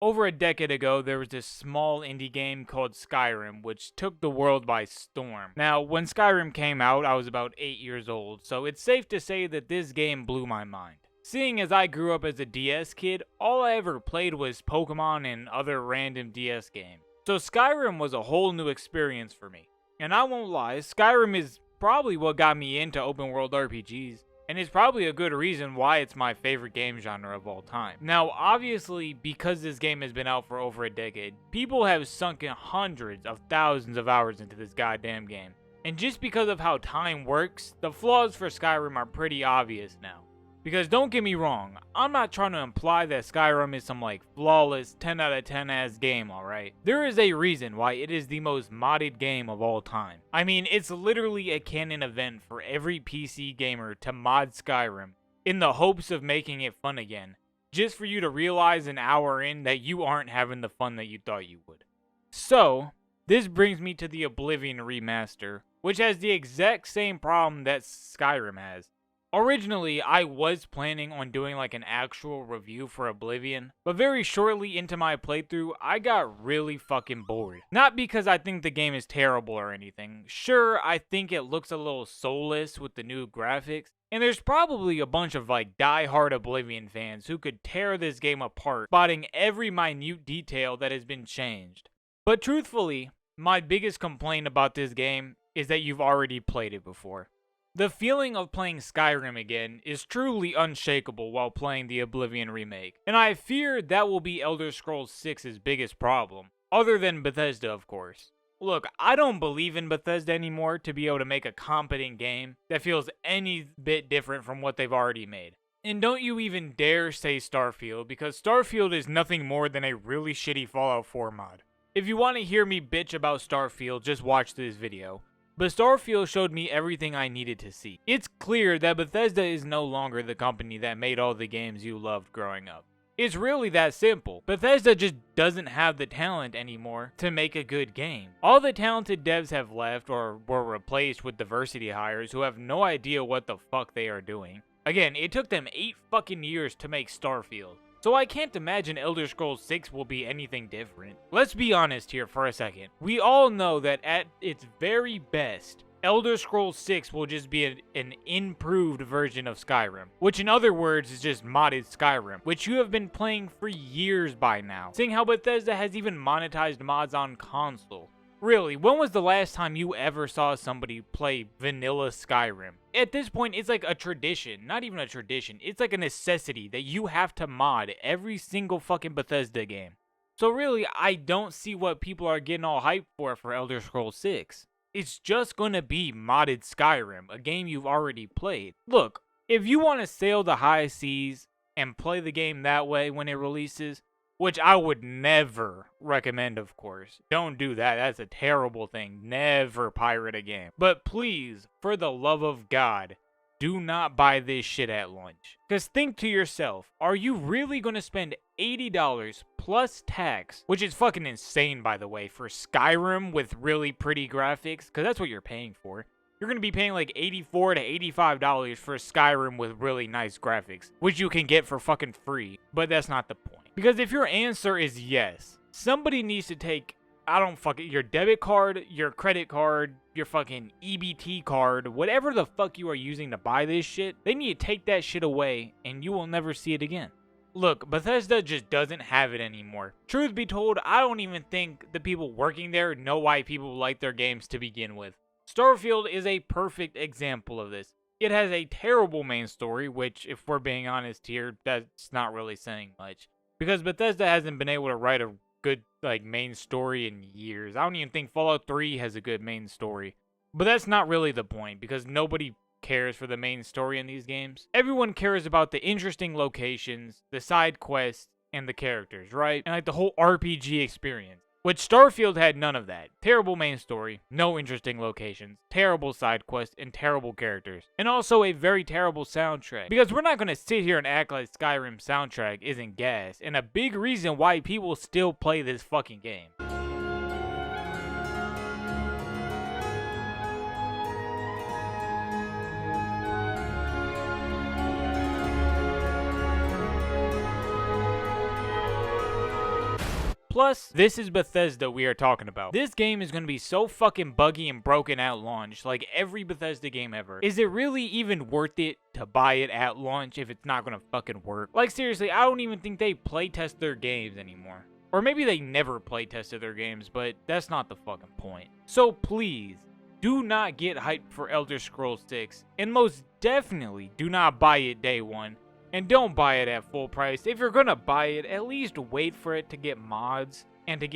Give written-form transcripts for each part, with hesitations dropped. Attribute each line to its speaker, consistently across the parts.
Speaker 1: Over a decade ago, there was this small indie game called Skyrim, which took the world by storm. Now, when Skyrim came out, I was about 8 years old, so it's safe to say that this game blew my mind. Seeing as I grew up as a DS kid, all I ever played was Pokemon and other random DS games. So Skyrim was a whole new experience for me. And I won't lie, Skyrim is probably what got me into open world RPGs. And it's probably a good reason why it's my favorite game genre of all time. Now, obviously, because this game has been out for over a decade, people have sunken hundreds of thousands of hours into this goddamn game. And just because of how time works, the flaws for Skyrim are pretty obvious now. Because don't get me wrong, I'm not trying to imply that Skyrim is some like flawless 10 out of 10 ass game, alright? There is a reason why it is the most modded game of all time. I mean, it's literally a canon event for every PC gamer to mod Skyrim in the hopes of making it fun again, just for you to realize an hour in that you aren't having the fun that you thought you would. So, this brings me to the Oblivion Remaster, which has the exact same problem that Skyrim has. Originally, I was planning on doing like an actual review for Oblivion, but very shortly into my playthrough, I got really fucking bored. Not because I think the game is terrible or anything. Sure, I think it looks a little soulless with the new graphics, and there's probably a bunch of like die-hard Oblivion fans who could tear this game apart, spotting every minute detail that has been changed. But truthfully, my biggest complaint about this game is that you've already played it before. The feeling of playing Skyrim again is truly unshakable while playing the Oblivion Remake, and I fear that will be Elder Scrolls 6's biggest problem, other than Bethesda of course. Look, I don't believe in Bethesda anymore to be able to make a competent game that feels any bit different from what they've already made. And don't you even dare say Starfield, because Starfield is nothing more than a really shitty Fallout 4 mod. If you want to hear me bitch about Starfield, just watch this video. But Starfield showed me everything I needed to see. It's clear that Bethesda is no longer the company that made all the games you loved growing up. It's really that simple. Bethesda just doesn't have the talent anymore to make a good game. All the talented devs have left or were replaced with diversity hires who have no idea what the fuck they are doing. Again, it took them 8 fucking years to make Starfield. So I can't imagine Elder Scrolls 6 will be anything different. Let's be honest here for a second. We all know that at its very best, Elder Scrolls 6 will just be an improved version of Skyrim. Which in other words is just modded Skyrim, which you have been playing for years by now. Seeing how Bethesda has even monetized mods on console. Really, when was the last time you ever saw somebody play vanilla Skyrim? At this point, it's like a tradition. Not even a tradition. It's like a necessity that you have to mod every single fucking Bethesda game. So really, I don't see what people are getting all hyped for Elder Scrolls 6. It's just gonna be modded Skyrim, a game you've already played. Look, if you want to sail the high seas and play the game that way when it releases, which I would never recommend, of course. Don't do that. That's a terrible thing. Never pirate a game. But please, for the love of God, do not buy this shit at launch. Because think to yourself, are you really going to spend $80 plus tax, which is fucking insane, by the way, for Skyrim with really pretty graphics? Because that's what you're paying for. You're going to be paying like $84 to $85 for Skyrim with really nice graphics, which you can get for fucking free. But that's not the point. Because if your answer is yes, somebody needs to take, your debit card, your credit card, your fucking EBT card, whatever the fuck you are using to buy this shit, they need to take that shit away and you will never see it again. Look, Bethesda just doesn't have it anymore. Truth be told, I don't even think the people working there know why people like their games to begin with. Starfield is a perfect example of this. It has a terrible main story, which, if we're being honest here, that's not really saying much. Because Bethesda hasn't been able to write a good main story in years. I don't even think Fallout 3 has a good main story. But that's not really the point, because nobody cares for the main story in these games. Everyone cares about the interesting locations, the side quests, and the characters, right? And the whole RPG experience. Which Starfield had none of that. Terrible main story, no interesting locations, terrible side quests, and terrible characters. And also a very terrible soundtrack. Because we're not going to sit here and act like Skyrim's soundtrack isn't gas, and a big reason why people still play this fucking game. Plus, this is Bethesda we are talking about. This game is gonna be so fucking buggy and broken at launch, like every Bethesda game ever. Is it really even worth it to buy it at launch if it's not gonna fucking work? Like seriously, I don't even think they playtest their games anymore. Or maybe they never playtested their games, but that's not the fucking point. So please, do not get hyped for Elder Scrolls 6, and most definitely do not buy it day one. And don't buy it at full price. If you're gonna buy it, at least wait for it to get mods and to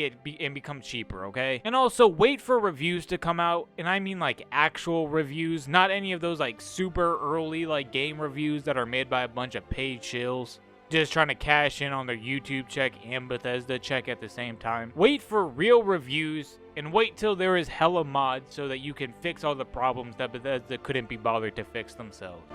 Speaker 1: become cheaper, okay? And also wait for reviews to come out, and I mean like actual reviews, not any of those like super early like game reviews that are made by a bunch of paid shills just trying to cash in on their YouTube check and Bethesda check at the same time. Wait for real reviews and wait till there is hella mods so that you can fix all the problems that Bethesda couldn't be bothered to fix themselves.